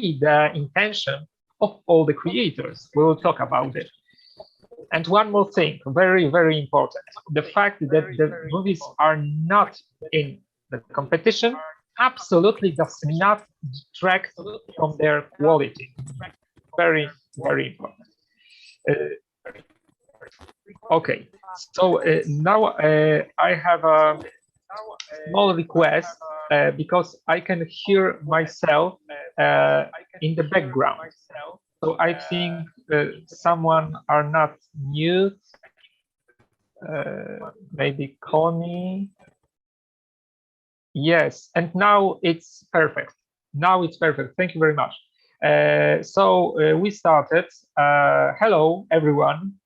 be the intention of all the creators. We will talk about it. And one more thing, very, very important, the fact that the movies are not in the competition absolutely does not detract from their quality. Very, very important. Okay, so now I have a small request because I can hear myself in the background. So I think someone are not mute. Maybe Connie. Yes, and now it's perfect. Now it's perfect. Thank you very much. So we started. Hello, everyone.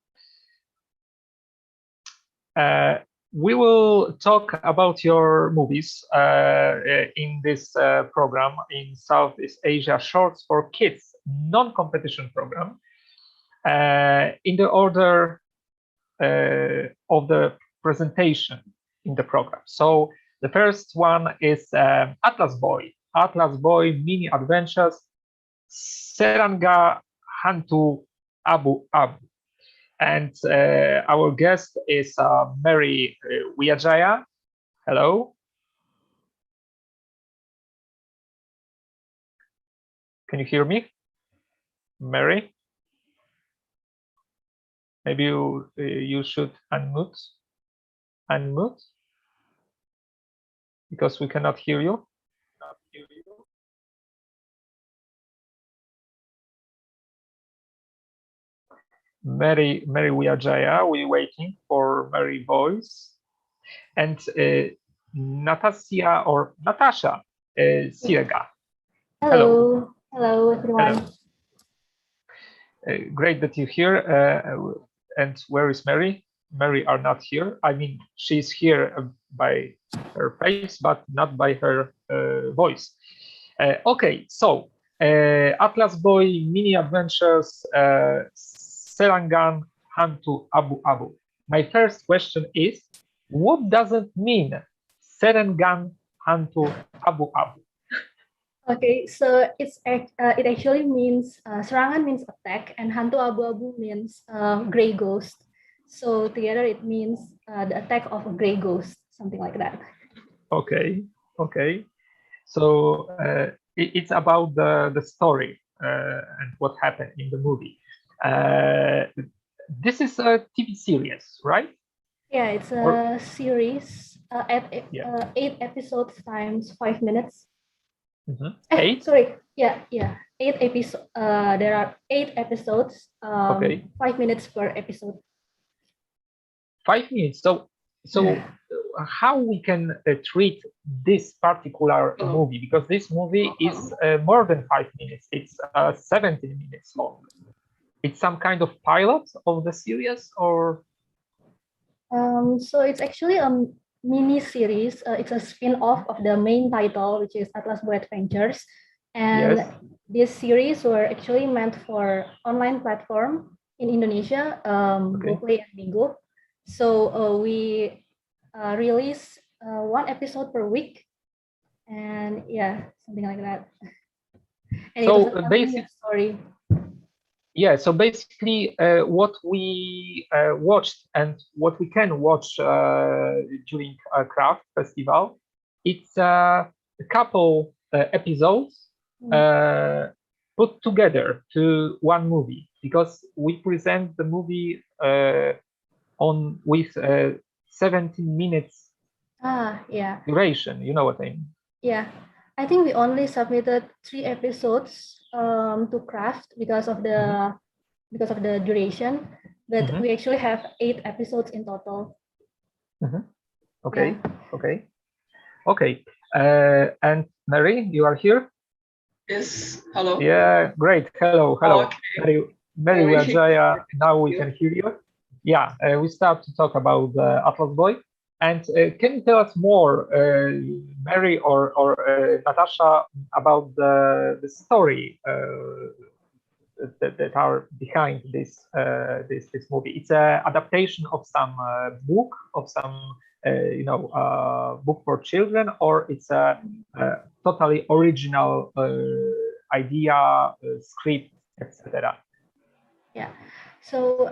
We will talk about your movies in this program in Southeast Asia Shorts for Kids non-competition program in the order of the presentation in the program. So the first one is Atlas Boy Mini Adventures Seranga Hantu Abu Abu. And our guest is Mary Wijaya. Hello. Can you hear me, Mary? Maybe you should unmute because we cannot hear you. Mary Wijaya, we're waiting for Mary voice. And Natasha Sirega. Hello. Hello, everyone. Hello. Great that you're here. And where is Mary? Mary are not here. I mean, she's here by her face, but not by her voice. Okay, so Atlas Boy Mini Adventures Serangan Hantu Abu Abu. My first question is, what does it mean, Serangan Hantu Abu Abu? Okay, so it actually means serangan means attack, and hantu abu-abu means gray ghost. So together it means the attack of a gray ghost, something like that. Okay, okay. So it's about the story and what happened in the movie. This is a TV series, right? Yeah, it's a series at 8 episodes times 5 minutes. Mm-hmm. 8? Sorry, yeah, 8 episodes. There are 8 episodes. Okay. 5 minutes per episode. 5 minutes. So how we can treat this particular movie, because this movie is more than 5 minutes. It's 17 minutes long. It's some kind of pilot of the series, or? So it's actually a mini series. It's a spin-off of the main title, which is Atlas Boy Adventures. And this series were actually meant for online platform in Indonesia, GoPlay and Bigo. So we release 1 episode per week, and something like that. And so it was a basic story. Yeah, so basically what we watched and what we can watch during a craft festival, it's a couple episodes put together to one movie, because we present the movie with 17 minutes duration, you know what I mean? Yeah, I think we only submitted 3 episodes to craft because of the duration, but we actually have 8 episodes in total. Okay, okay. And Mary, you are here? Yes, hello. Yeah, great. Hello. Okay. Mary Wijaya, now we can hear you. Yeah, we start to talk about Atlas Boy. And can you tell us more, Mary or Natasha, about the story that are behind this movie? It's an adaptation of some book, of some book for children, or it's a totally original idea, script, etc.? Yeah. So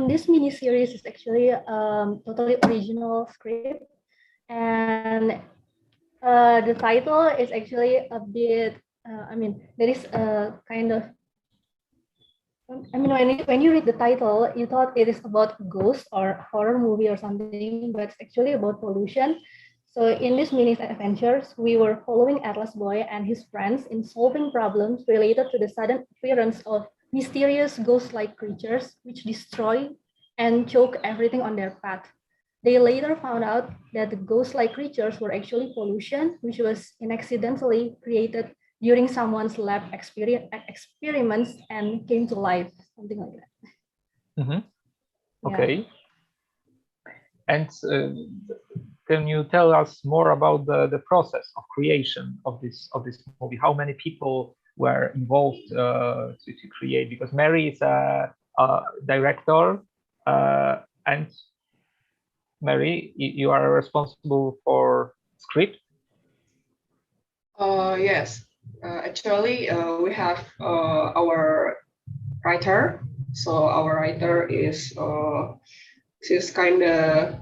this mini series is actually totally original script, and the title is actually a bit. I mean, there is a kind of. I mean, when you read the title, you thought it is about ghost or horror movie or something, but it's actually about pollution. So in this mini adventures, we were following Atlas Boy and his friends in solving problems related to the sudden appearance of mysterious ghost-like creatures which destroy and choke everything on their path. They later found out that the ghost-like creatures were actually pollution, which was accidentally created during someone's lab experiments and came to life, something like that. Mm-hmm. Yeah. Okay. And can you tell us more about the process of creation of this movie? How many people were involved to create? Because Mary is a director, and Mary, you are responsible for script. Yes. Actually, we have our writer. So our writer is she's kind of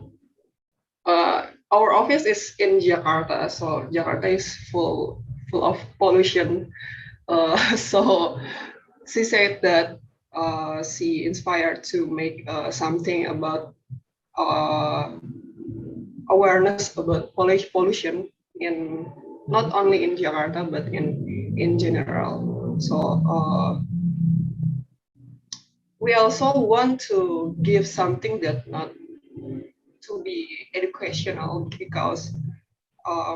our office is in Jakarta. So Jakarta is full of pollution. So she said that she inspired to make something about awareness about pollution in not only in Jakarta but in general. So we also want to give something that not to be educational because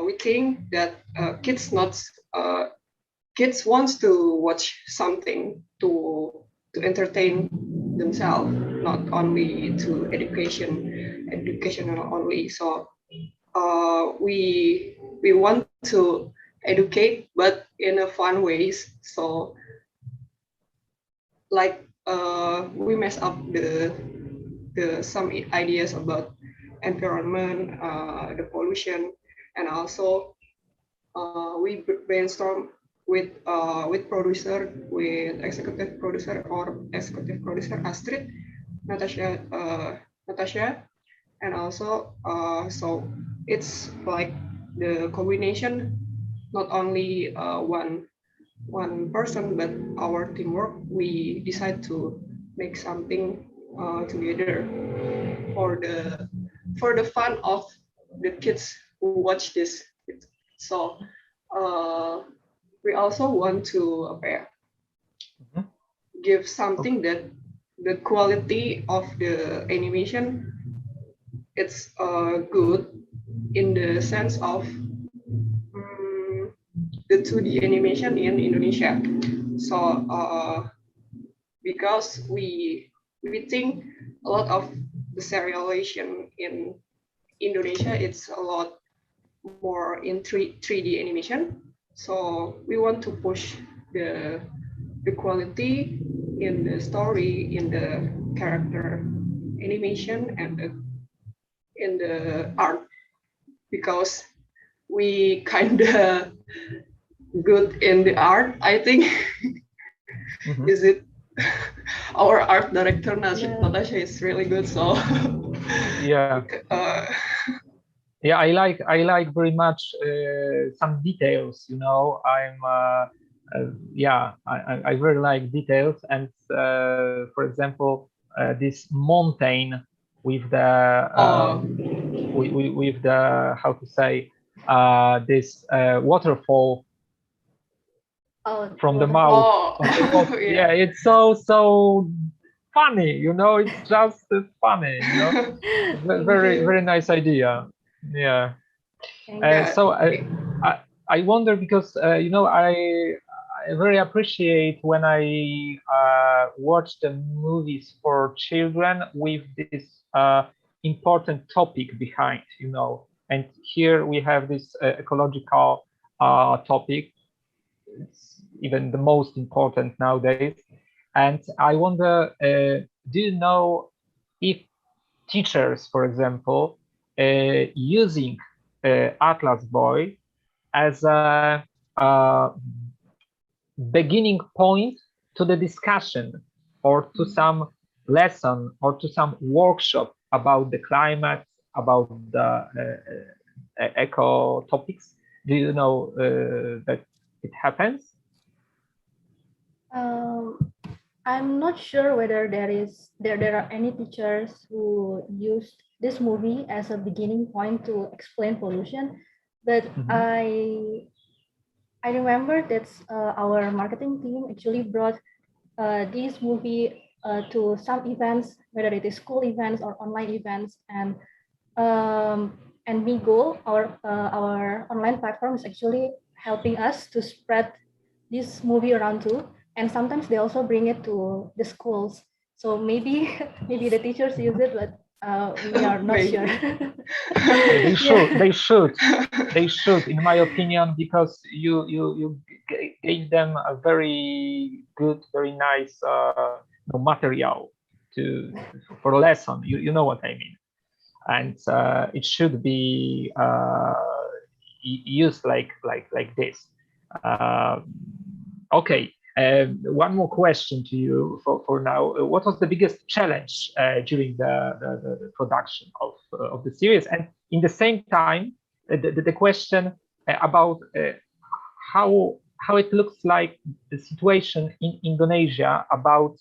we think that kids wants to watch something to entertain themselves, not only to educational only. So we want to educate, but in a fun ways. So like we mess up the some ideas about environment, the pollution, and also we brainstorm with producer, with executive producer Astrid, Natasha, and also so it's like the combination, not only one person but our teamwork. We decide to make something together for the fun of the kids who watch this. So we also want to give something that the quality of the animation, it's good in the sense of the 2D animation in Indonesia. So because we think a lot of the serialization in Indonesia, it's a lot more in 3D animation. So we want to push the quality in the story, in the character animation, and in the art, because we kind of good in the art, I think. Is it our art director Natasha is really good, so yeah. Yeah, I like very much some details. You know, yeah, I really like details, and for example, this mountain with the with the, how to say, this waterfall from the mouth. Yeah, it's so funny. You know, it's just funny. You know, very nice idea. Yeah. So I wonder, because you know, I very appreciate when I watch the movies for children with this important topic behind, you know. And here we have this ecological topic. It's even the most important nowadays. And I wonder, do you know if teachers, for example, using Atlas Boy as a beginning point to the discussion or to some lesson or to some workshop about the climate, about the eco topics? Do you know that it happens? I'm not sure whether there are any teachers who used this movie as a beginning point to explain pollution, but I remember that our marketing team actually brought this movie to some events, whether it is school events or online events, and Migo, our online platform, is actually helping us to spread this movie around too. And sometimes they also bring it to the schools. So maybe maybe the teachers use it, but we are not sure. They should. Yeah. They should, in my opinion, because you gave them a very good, very nice material for a lesson. You know what I mean, and it should be used like this. Okay. One more question to you for now. What was the biggest challenge during the production of the series? And in the same time, the question about how it looks like the situation in Indonesia about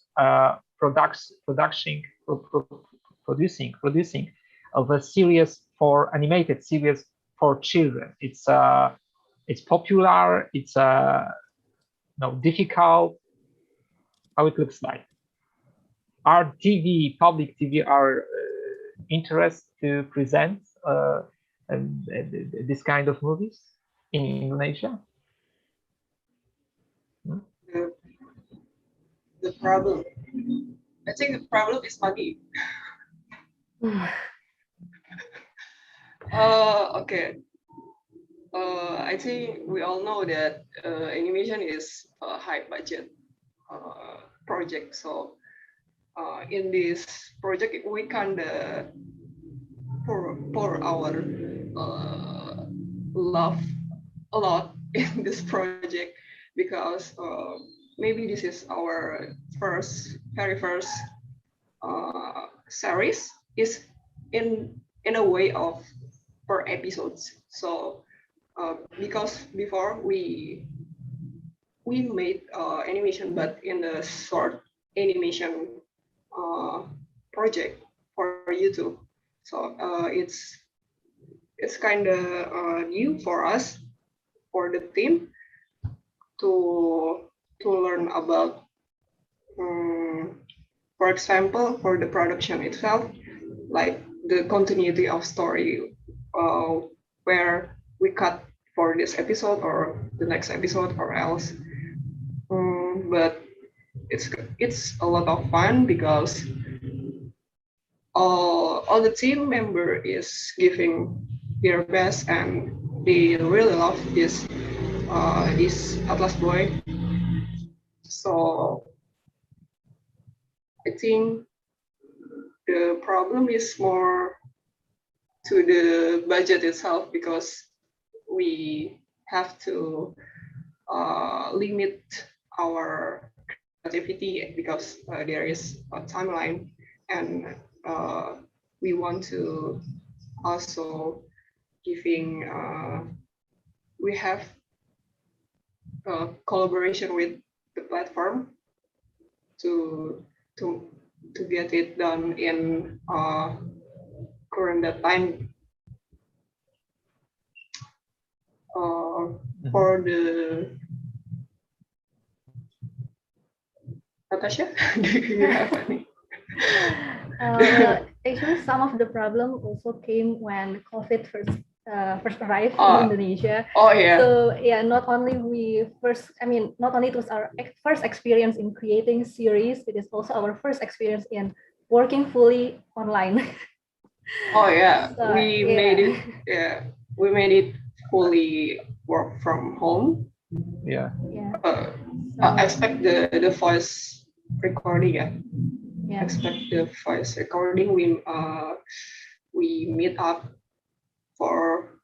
producing of a series animated series for children. It's popular. It's difficult. How it looks like? Are public TV are interested to present this kind of movies in Indonesia? The problem, I think the problem is money. Okay. I think we all know that animation is a high budget project. So in this project, we can pour our love a lot in this project because maybe this is our very first series is in a way of per episodes. So because before we made animation, but in the short animation project for YouTube. So it's kind of new for us, for the team, to learn about, for example, for the production itself, like the continuity of story, where we cut for this episode or the next episode or else. But it's a lot of fun because all the team member is giving their best and they really love this Atlas Boy. So I think the problem is more to the budget itself because we have to limit our creativity because there is a timeline, and we want to also giving we have collaboration with the platform to get it done in current time. For the Natasha, do you have any? Actually, some of the problem also came when COVID first arrived in Indonesia. Oh yeah. So yeah, not only it was our first experience in creating series, it is also our first experience in working fully online. Oh yeah, so, we made it. Yeah, we made it fully work from home. Yeah. Expect the voice recording. Yeah. Expect the voice recording. We meet up for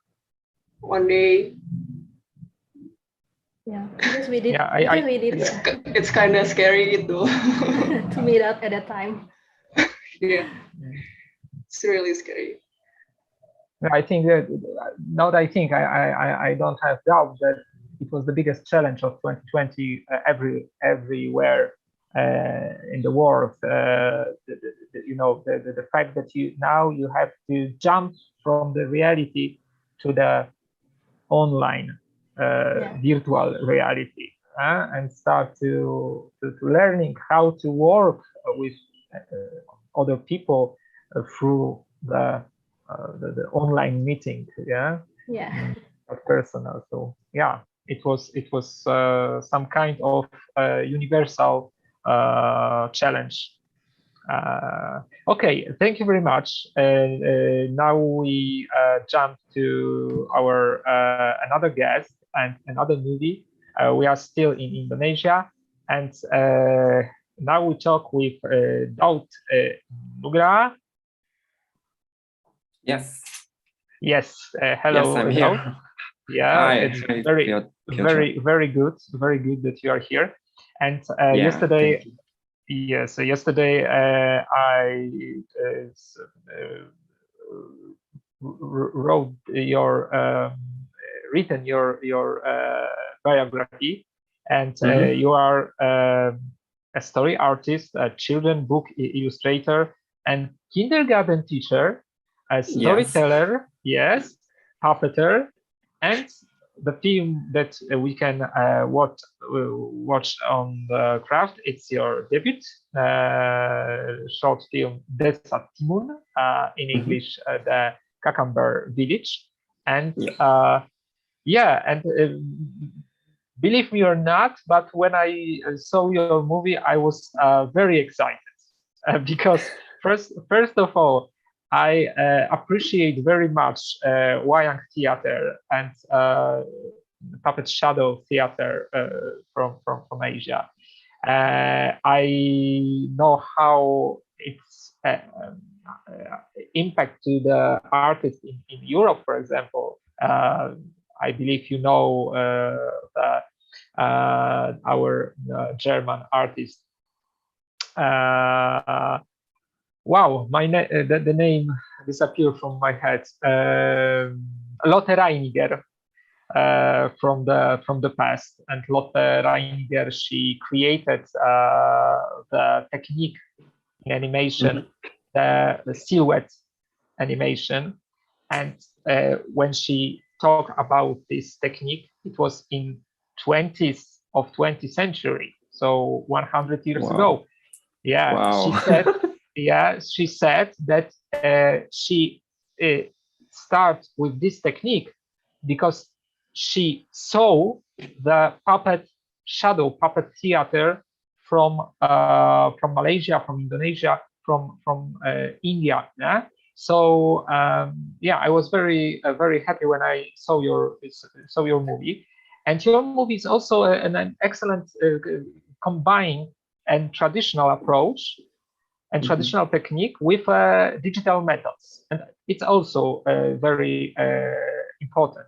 one day Yeah, because we did. Yeah, because we did it's kind of scary though. to meet up at that time. Yeah, it's really scary. I think that now that I think I don't have doubt that it was the biggest challenge of 2020 everywhere in the world. The fact that you have to jump from the reality to the online virtual reality and start to learning how to work with other people through the online meeting, Yeah. personal. So yeah, it was some kind of universal challenge. Okay, thank you very much. Now we jump to our another guest and another movie. We are still in Indonesia, and now we talk with Daud Nugra. Yes. Yes. Hello, yes, I'm Daud. here. Yeah, Hi, it's hi, very, Piotr. very good. Very good that you are here. And Yeah, yesterday, thank you. yes, yesterday I wrote written your biography, and you are a story artist, a children book illustrator, and kindergarten teacher, a storyteller, yes, puppeter, and the film that we can watch on the craft, it's your debut short film Desa Timun, in English the Cucumber Village. And believe me or not, but when I saw your movie, I was very excited because first of all, I appreciate very much wayang theater and puppet shadow theater from Asia. I know how its impact to the artists in Europe, for example. I believe you know our German artist. Wow, the name disappeared from my head. Lotte Reiniger from the past, and Lotte Reiniger, she created the technique in animation, the silhouette animation, and when she talked about this technique, it was in 20th century, so 100 years ago. Yeah, wow. she said that she started with this technique because she saw the shadow puppet theater from Malaysia, from Indonesia, from India. Yeah? So I was very happy when I saw your movie, and your movie is also an excellent combine and traditional approach and traditional technique with digital methods, and it's also very important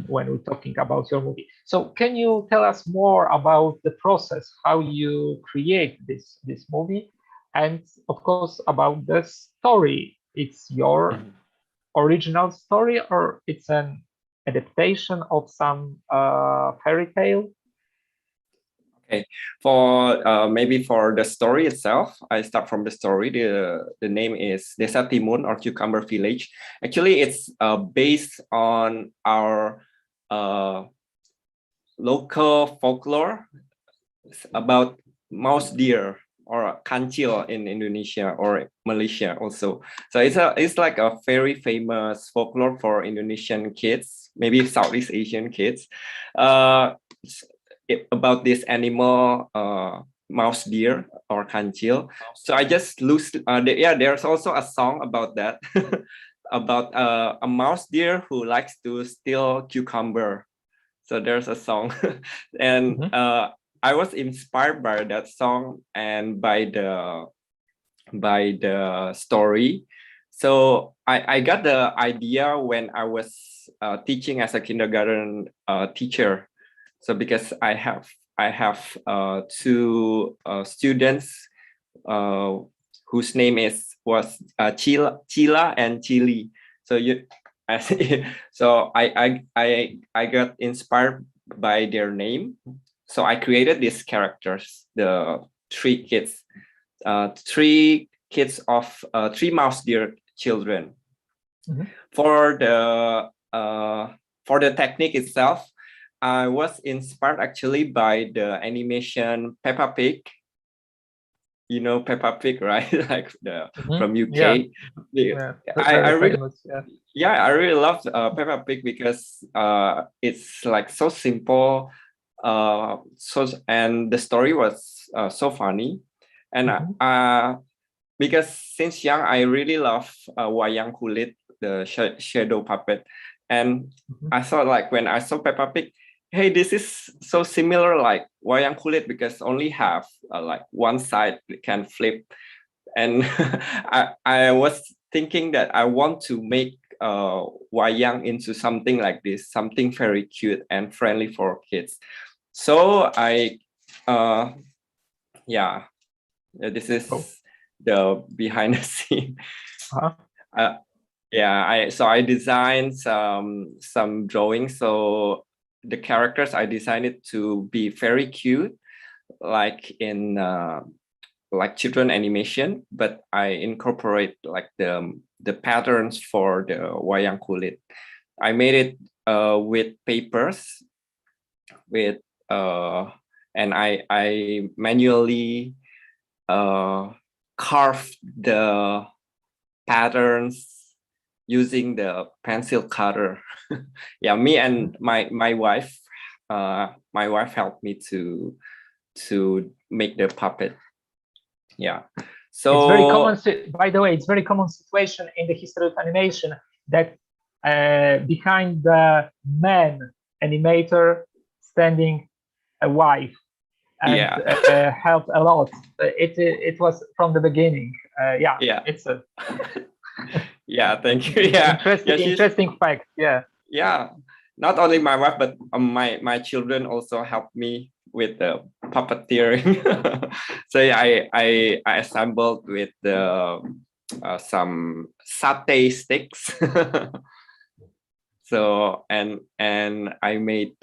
when we're talking about your movie. So can you tell us more about the process, how you create this movie, and of course about the story? It's your original story, or it's an adaptation of some fairy tale? Okay, for maybe for the story itself, I start from the story. The name is Desa Timun, or Cucumber Village. Actually, it's based on our local folklore about mouse deer, or kancil in Indonesia or Malaysia also. So it's like a very famous folklore for Indonesian kids, maybe Southeast Asian kids. About this animal, mouse deer or kancil. So I just there's also a song about that, about a mouse deer who likes to steal cucumber. So there's a song, and I was inspired by that song and by the story. So I got the idea when I was teaching as a kindergarten teacher. So because I have two students whose name was Chila and Chili. So so I got inspired by their name. So I created these characters, the three kids of three mouse deer children. Mm-hmm. For the technique itself, I was inspired actually by the animation Peppa Pig. You know Peppa Pig, right? Like from UK. Yeah. I really famous, I really love Peppa Pig because it's like so simple, and the story was so funny, and because since young I really love wayang kulit, the shadow puppet, and I thought like when I saw Peppa Pig, hey, this is so similar like wayang kulit because only have like one side can flip, and I was thinking that I want to make wayang into something like this, something very cute and friendly for kids. So this is the behind the scene. I designed some drawings. So the characters I designed it to be very cute, like in like children animation, but I incorporate like the patterns for the wayang kulit. I made it with papers, with and I manually carved the patterns using the pencil cutter. Me and my wife helped me to make the puppet. So it's very common. By the way, it's very common situation in the history of animation that behind the man animator standing a wife and helped a lot. It was from the beginning. It's a thank you. Interesting fact. Not only my wife, but my children also helped me with the puppeteering. So I assembled with some satay sticks. So and I made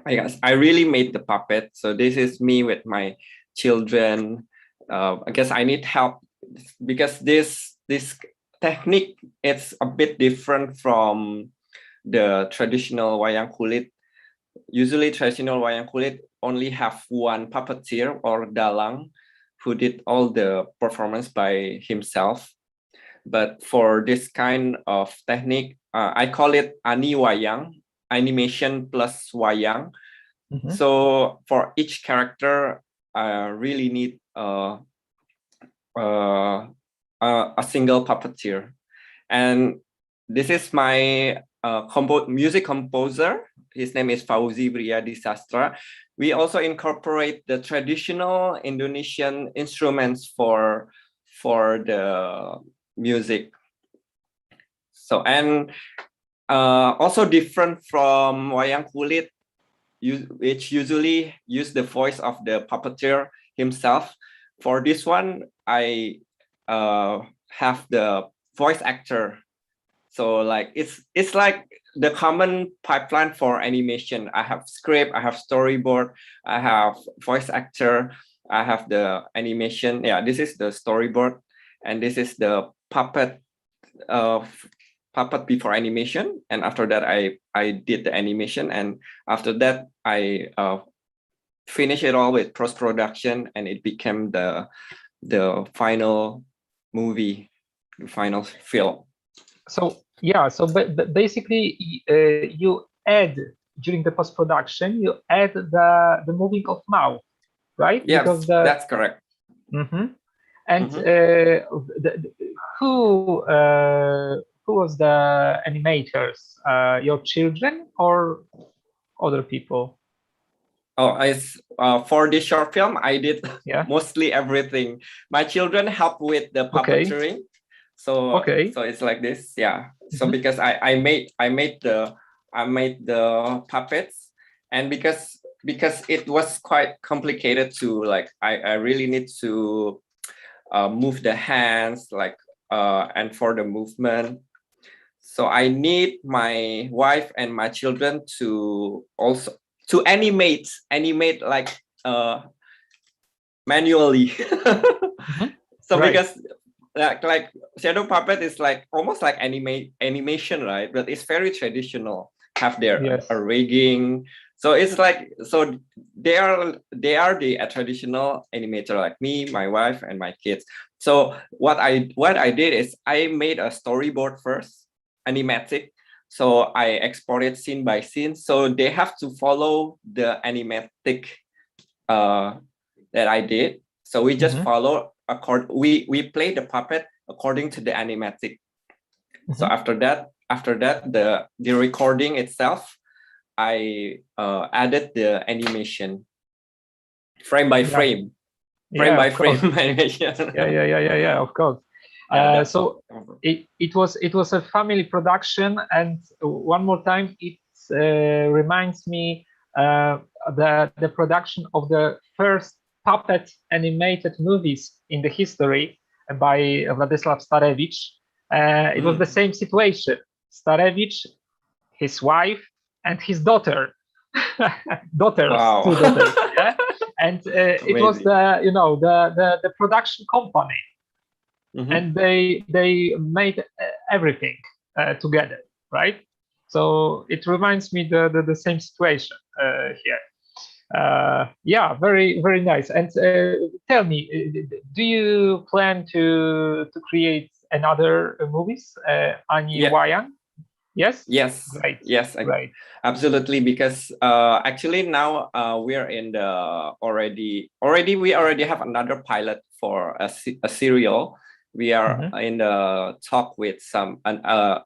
I really made the puppet. So this is me with my children. I guess I need help because this technique, it's a bit different from the traditional wayang kulit. Usually traditional wayang kulit only have one puppeteer or dalang who did all the performance by himself. But for this kind of technique, I call it ani wayang, animation plus wayang. So for each character, I really need a single puppeteer. And this is my music composer. His name is Fauzi Briyadi Sastra. We also incorporate the traditional Indonesian instruments for the music. So and also different from wayang kulit, which usually use the voice of the puppeteer himself. For this one, I have the voice actor. So like it's like the common pipeline for animation. I have script, I have storyboard, I have voice actor, I have the animation. This is the storyboard, and this is the puppet before animation. And after that, I did the animation, and after that, I finish it all with post-production, and it became the final movie, the final film. So basically you add during the post-production, you add the moving of mouth, right? Yes, that's correct. And who was the animators? Your children or other people? It's for this short film, I did mostly everything. My children help with the puppetry. So it's like this, So because I made the puppets, and because it was quite complicated to like, I really need to move the hands like and for the movement. So I need my wife and my children to also to animate like manually. So Right. because like shadow puppet is like almost like animation, right? But it's very traditional. Have their Yes. rigging. So it's like, so they are the traditional animator like me, my wife, and my kids. So what I did is I made a storyboard first, animatic. So I exported scene by scene. So they have to follow the animatic that I did. So we just follow we play the puppet according to the animatic. So after that the recording itself, I added the animation frame by frame, frame by frame animation. Yeah, of course. So it was a family production, and one more time it reminds me the production of the first puppet animated movies in the history by Władysław Starewicz. It was the same situation. Starewicz, his wife, and his daughter. Wow. 2 daughters. Yeah? And it was the production company, and they made everything together, right? So it reminds me the same situation here. Yeah, very nice. And tell me, do you plan to create another movies, Ani Wayang? Yes. Great. Yes, great. Absolutely, because actually now we are in the already we already have another pilot for a serial. We are in the talk with some a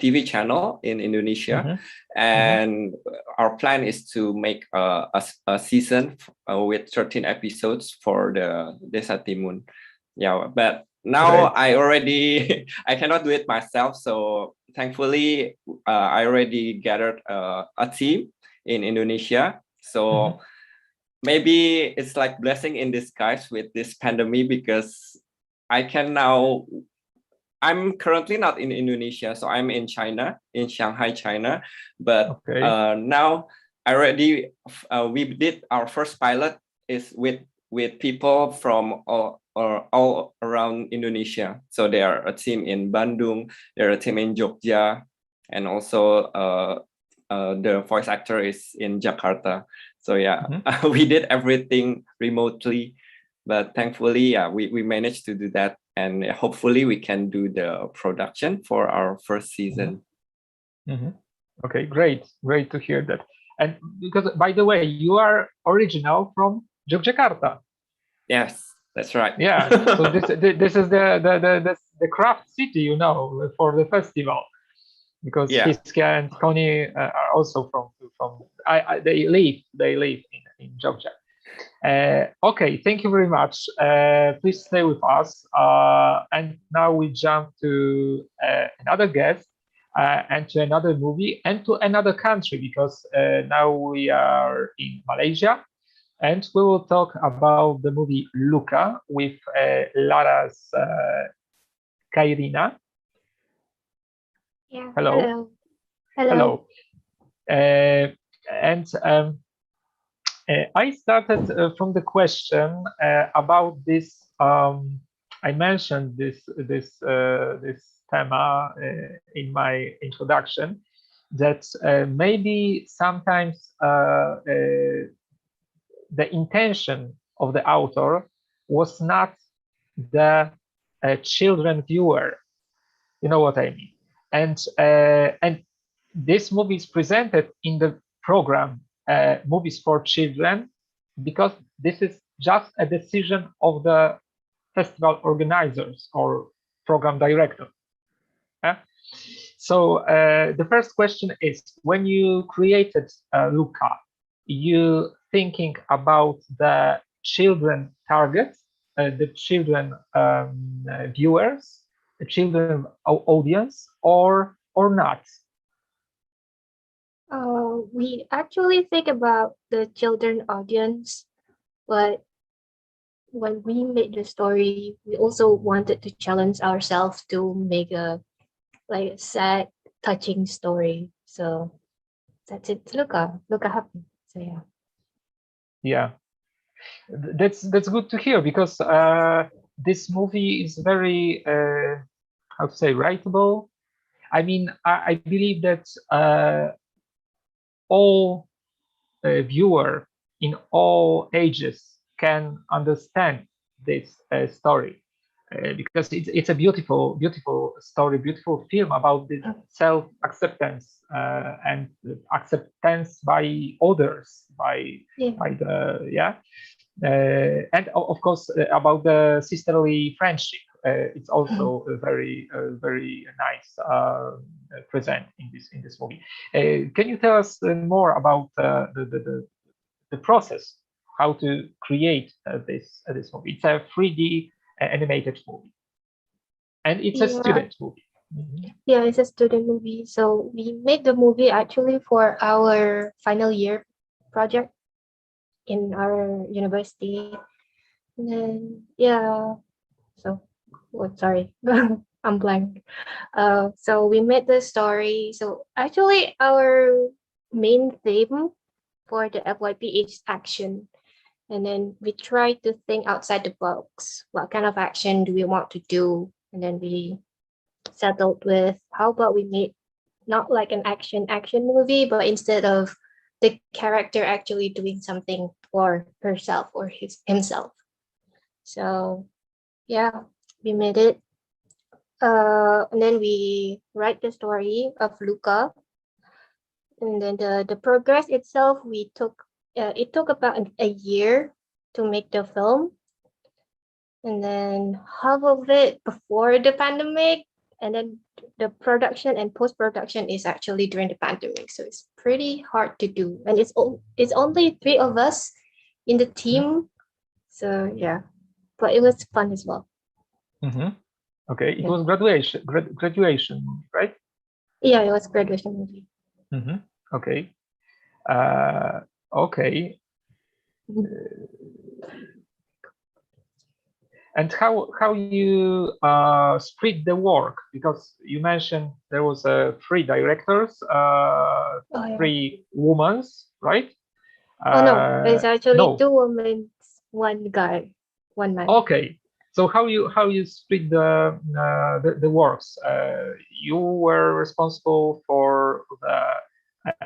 TV channel in Indonesia, and our plan is to make a season with 13 episodes for the Desa Timun. Yeah, but now I already I cannot do it myself, so thankfully I already gathered a team in Indonesia. So maybe it's like blessing in disguise with this pandemic, because I can now, I'm currently not in Indonesia, so I'm in China, in Shanghai, China. But now I already we did our first pilot is with people from all around Indonesia. So they are a team in Bandung, they're a team in Jogja, and also the voice actor is in Jakarta. So yeah, we did everything remotely, but thankfully, yeah, we managed to do that, and hopefully we can do the production for our first season. Okay, great to hear that. And because, by the way, you are original from Yogyakarta. Yes, that's right. Yeah. So this is the craft city, you know, for the festival, because Hiskia and Koni are also from they live in Jogja. Okay, thank you very much. Please stay with us. And now we jump to another guest and to another movie and to another country, because now we are in Malaysia, and we will talk about the movie Luca with Lara's Kairina. Yeah. Hello. Hello. And I started from the question about this. I mentioned this thema in my introduction, that maybe sometimes the intention of the author was not the children viewer. You know what I mean? And this movie is presented in the program Movies for Children, because this is just a decision of the festival organizers or program director. So the first question is, when you created Luca, you thinking about the children target, the children viewers, the children audience, or not? We actually think about the children audience, but when we made the story, we also wanted to challenge ourselves to make a like sad, touching story. So that's it. Luca happy. So yeah. Yeah, that's good to hear, because this movie is very how to say, writable. I mean, I believe that all viewer in all ages can understand this story, because it's a beautiful story, beautiful film about the self-acceptance and acceptance by others, by the and of course about the sisterly friendship. It's also very nice present in this movie. Can you tell us more about the process, how to create this movie? It's a 3D animated movie, and it's a Yeah. student movie. Mm-hmm. Yeah, it's a student movie. So we made the movie actually for our final year project in our university. And then yeah, so sorry, I'm blank. So we made the story. So actually our main theme for the FYP is action. And then we try to think outside the box. What kind of action do we want to do? And then we settled with how about we make not like an action movie, but instead of the character actually doing something for herself or himself. So yeah, we made it. And then we write the story of Luca, and then the progress itself we took. It took about a year to make the film, and then half of it before the pandemic, and then the production and post production is actually during the pandemic. So it's pretty hard to do, and it's only 3 of us in the team. So yeah, but it was fun as well. Mm-hmm. Okay, it Yeah. was graduation, right? Yeah, it was graduation movie. Mm-hmm. Okay. Okay. And how you split the work, because you mentioned there was 3 directors, Yeah. 3 women, right? Oh no, it's actually no. 2 women, 1 guy, 1 man. Okay, so how you split the works? You were responsible for the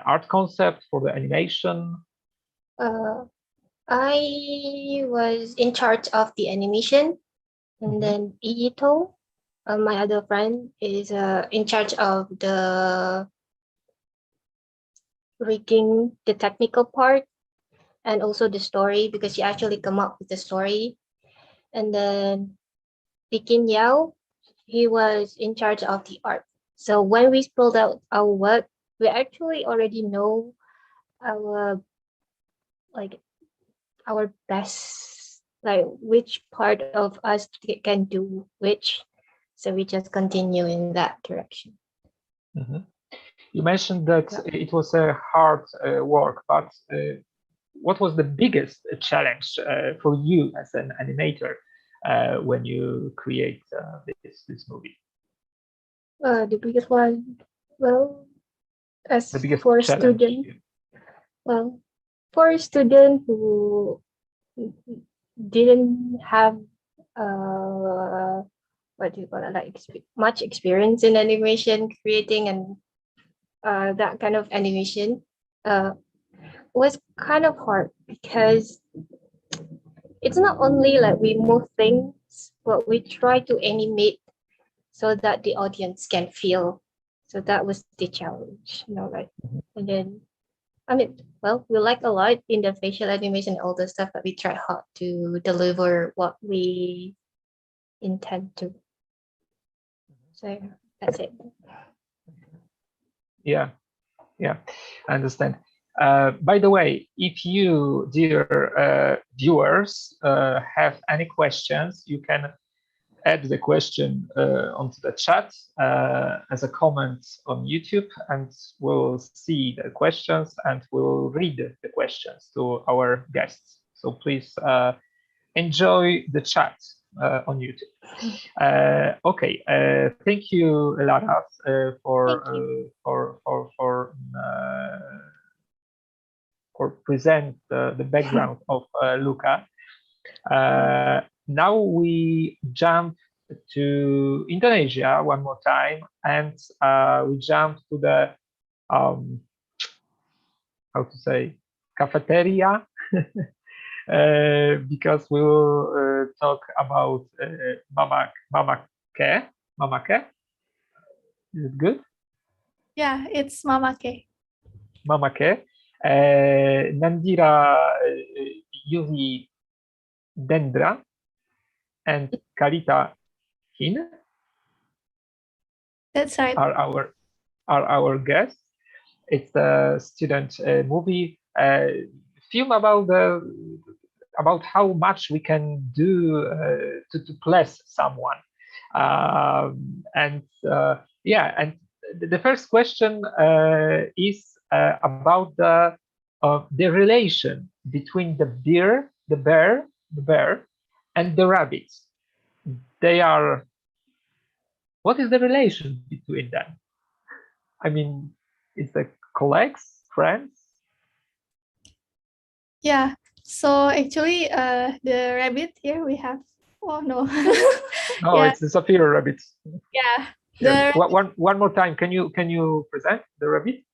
art concept, for the animation. I was in charge of the animation, and then Ito, my other friend, is in charge of the rigging, the technical part, and also the story because she actually come up with the story. And then Pikin Yao, he was in charge of the art. So when we spelled out our work, we actually already know our like our best, like which part of us can do which. So we just continue in that direction. You mentioned that it was a hard work, but what was the biggest challenge for you as an animator when you create this movie? The biggest one, well, as The biggest for a challenge. student, well, for a student who didn't have what do you call it, like much experience in animation creating and that kind of animation was kind of hard because it's not only like we move things, but we try to animate so that the audience can feel. So that was the challenge, like, and then I mean, well, we like a lot in the facial animation, all the stuff, but we try hard to deliver what we intend to. So that's it. Yeah, I understand. By the way, if you, dear viewers, have any questions, you can add the question onto the chat as a comment on YouTube, and we'll see the questions and we'll read the questions to our guests. So please enjoy the chat on YouTube. Okay, thank you, Lara, for present the background of Luca. Now we jump to Indonesia one more time, and we jump to the how to say, cafeteria, because we will talk about mamake. Is it good? Yeah, it's mamake. Mamake. Nandira Yuzi Dendra and Karita Hin. That's right. Are our guests. It's a student movie film about how much we can do to bless someone, and the first question is about the relation between the bear, and the rabbit. They are. What is the relation between them? I mean, is the colleagues, friends? Yeah. So actually, the rabbit here we have. Oh no. No, Yeah. it's the sapphire rabbit. Yeah. Yeah. One more time. Can you present the rabbit?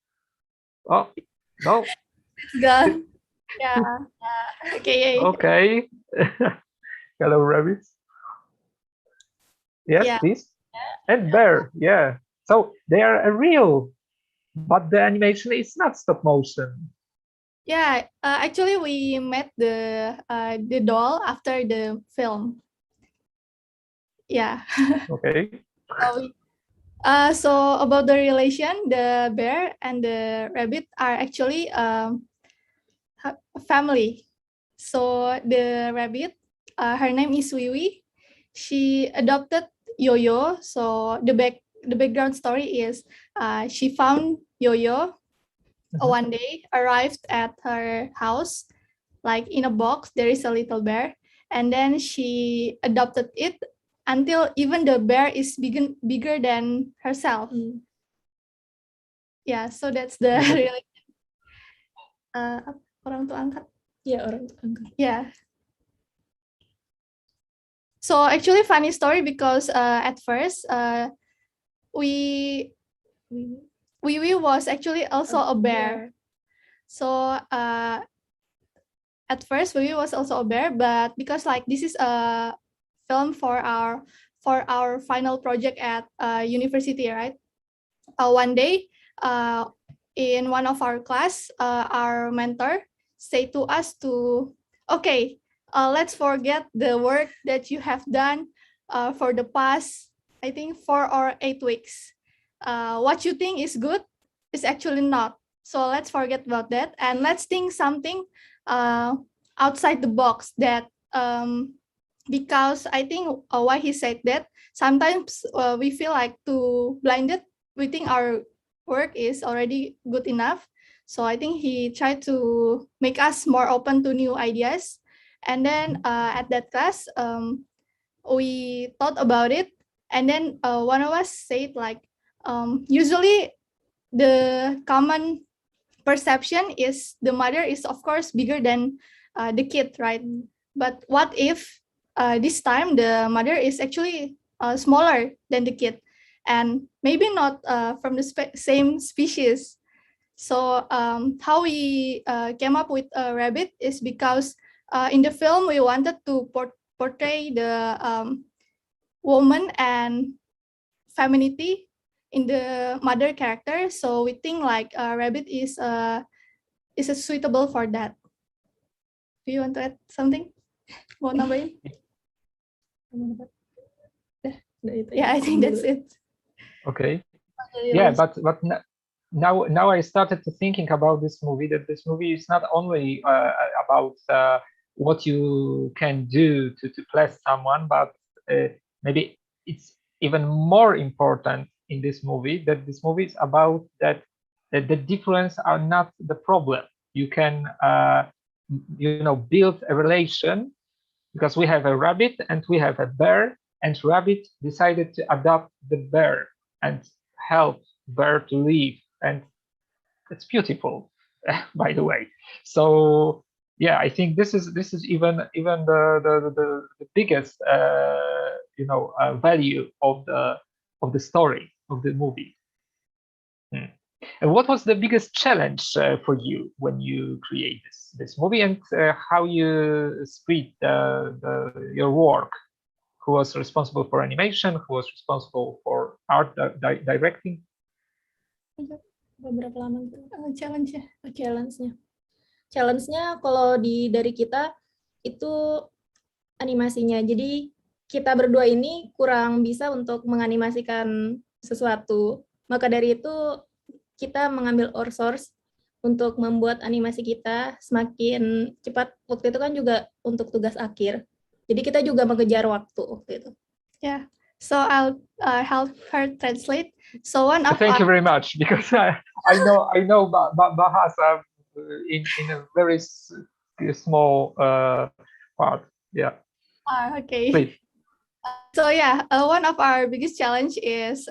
Oh no. It's gone. Yeah. Okay. Okay. Hello, rabbits. Yes, Yeah. please. And bear. Yeah. So they are real, but the animation is not stop motion. Yeah. Actually, we met the doll after the film. Yeah. Okay. So about the relation, the bear and the rabbit are actually a family. So the rabbit, her name is Wiwi. She adopted Yo-Yo. So the background story is she found Yo-Yo one day, arrived at her house, like in a box, there is a little bear. And then she adopted it until even the bear is bigger than herself. Yeah, so that's the relation. Orang tua angkat. Yeah, orang tua angkat. Yeah. So actually funny story because at first Wiwi was actually also a bear. So at first Wiwi was also a bear, but because like this is a film for our final project at university, right? One day in one of our class, our mentor said to us to, okay, let's forget the work that you have done for the past, I think 4 or 8 weeks. What you think is good is actually not. So let's forget about that and let's think something outside the box that because I think why he said that sometimes we feel like too blinded. We think our work is already good enough. So I think he tried to make us more open to new ideas. And then at that class, we thought about it. And then one of us said like, usually the common perception is the mother is of course bigger than the kid, right? But what if this time the mother is actually smaller than the kid and maybe not from the same species? So how we came up with a rabbit is because in the film we wanted to portray the woman and femininity in the mother character. So we think like a rabbit is suitable for that. Do you want to add something? Mau nambahin? Yeah, I think that's it. Okay. Yeah, but now I started to thinking about this movie, that this movie is not only about what you can do to bless someone, but maybe it's even more important in this movie that this movie is about that the difference are not the problem. You can build a relation, because we have a rabbit and we have a bear, and rabbit decided to adopt the bear and help bear to live, and it's beautiful, by the way. So yeah, I think this is even the biggest value of the story of the movie. And what was the biggest challenge for you when you create this movie, and how you split your work? Who was responsible for animation? Who was responsible for art directing? Beberapa lama itu challenge-nya kalau dari kita itu animasinya. Jadi kita berdua ini kurang bisa untuk menganimasikan sesuatu. Maka dari itu kita mengambil outsource untuk membuat animasi kita semakin cepat. Waktu itu kan juga untuk tugas akhir. Jadi kita juga mengejar waktu waktu itu. Yeah. So I'll help her translate. So thank you very much, because I know Bahasa in a very small part. Yeah. Okay. Please. So yeah, one of our biggest challenge is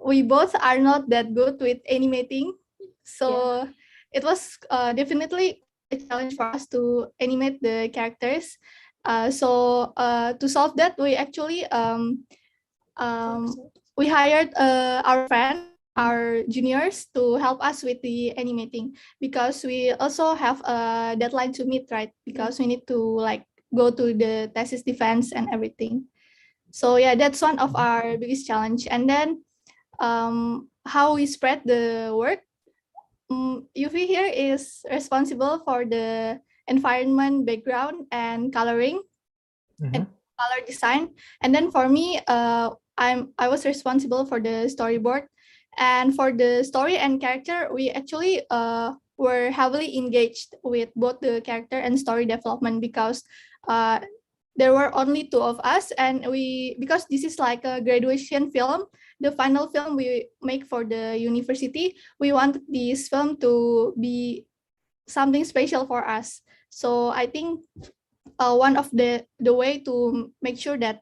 we both are not that good with animating. So it was definitely a challenge for us to animate the characters. So to solve that, we actually we hired our friend, our juniors, to help us with the animating, because we also have a deadline to meet, right? Because we need to like go to the thesis defense and everything. So yeah, that's one of our biggest challenge. And then how we spread the work. Yuvi here is responsible for the environment, background, and coloring, and color design. And then for me, I was responsible for the storyboard. And for the story and character, we actually were heavily engaged with both the character and story development, because there were only two of us, and because this is like a graduation film, the final film we make for the university, we wanted this film to be something special for us. So I think one of the way to make sure that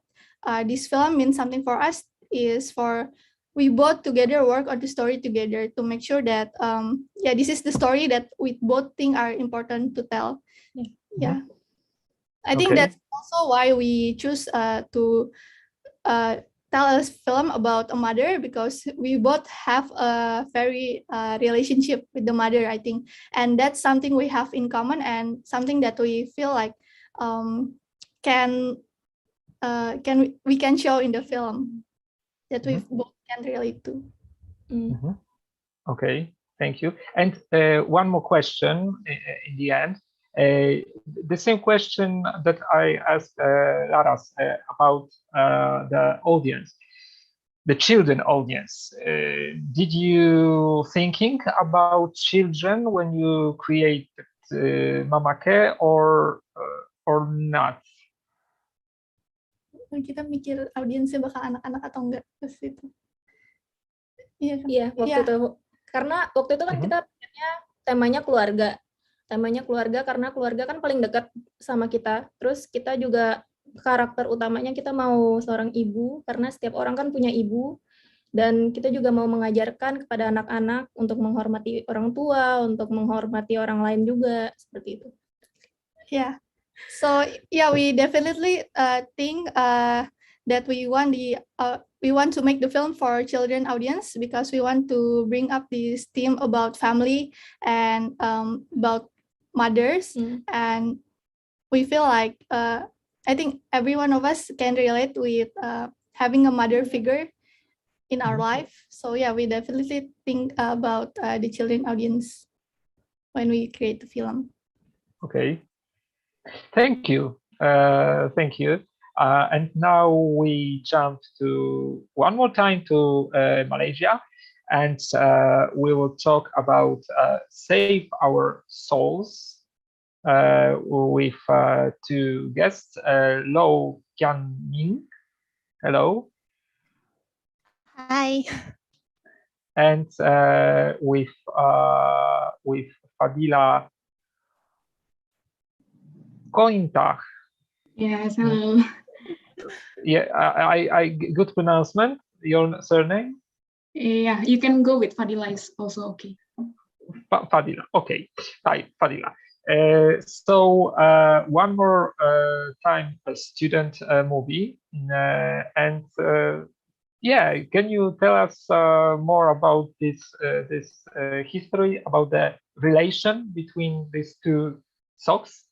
this film means something for us is for we both together work on the story together to make sure that this is the story that we both think are important to tell. Yeah. I think that's also why we choose to tell a film about a mother, because we both have a very relationship with the mother, I think, and that's something we have in common, and something that we feel like we can show in the film, that we both can relate to. Okay, thank you. And one more question in the end. The same question that I asked Laras about the audience, the children audience. Did you thinking about children when you created Mamake or not? Kita mikir audiensnya bakal anak-anak atau enggak terus itu. Iya, waktu itu karena waktu itu kan kita pikirnya temanya keluarga karena keluarga kan paling dekat sama kita. Terus kita juga karakter utamanya kita mau seorang ibu, karena setiap orang kan punya ibu, dan kita juga mau mengajarkan kepada anak-anak untuk menghormati orang tua, untuk menghormati orang lain juga, seperti itu. Yeah. So yeah, we definitely think that we want to make the film for children audience, because we want to bring up this theme about family and about mothers, and we feel like I think every one of us can relate with having a mother figure in our life. So yeah, we definitely think about the children audience when we create the film. Okay, thank you. Thank you. And now we jump to one more time to Malaysia, and we will talk about Save Our Souls with two guests, Lo Kian Ming Hello. Hi. And with Fadila Kointach. Yes, hello. Yeah, I good pronouncement. Your surname? Yeah, you can go with Fadila is also okay. Fadila. Okay, hi, Fadila. So one more time a student movie, and yeah, can you tell us more about this history, about the relation between these two socks?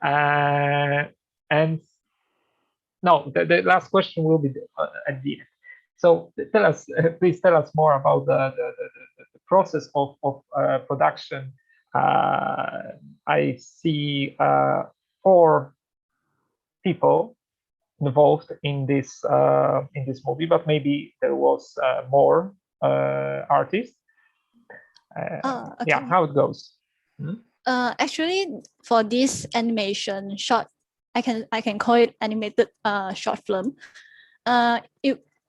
And no, the last question will be at the end. So tell us, please tell us more about the process of production. I see 4 people involved in this movie, but maybe there was more artists. Okay. Yeah, how it goes. Actually, for this animation short, I can call it animated short film.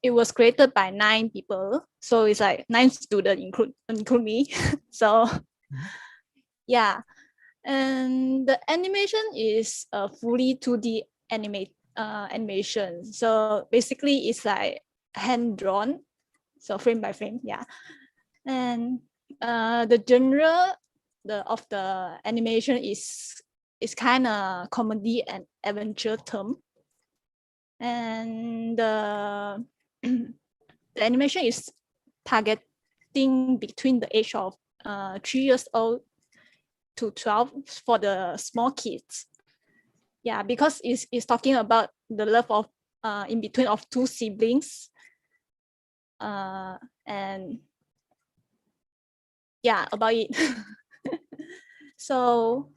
It was created by 9 people, so it's like 9 students include me. So yeah, and the animation is fully 2D animation. So basically, it's like hand drawn, so frame by frame. Yeah, and the genre of the animation is kind of comedy and adventure term, and the animation is targeting between the age of 3 years old to 12 for the small kids. Yeah, because it's talking about the love of in between of 2 siblings, and yeah, about it. So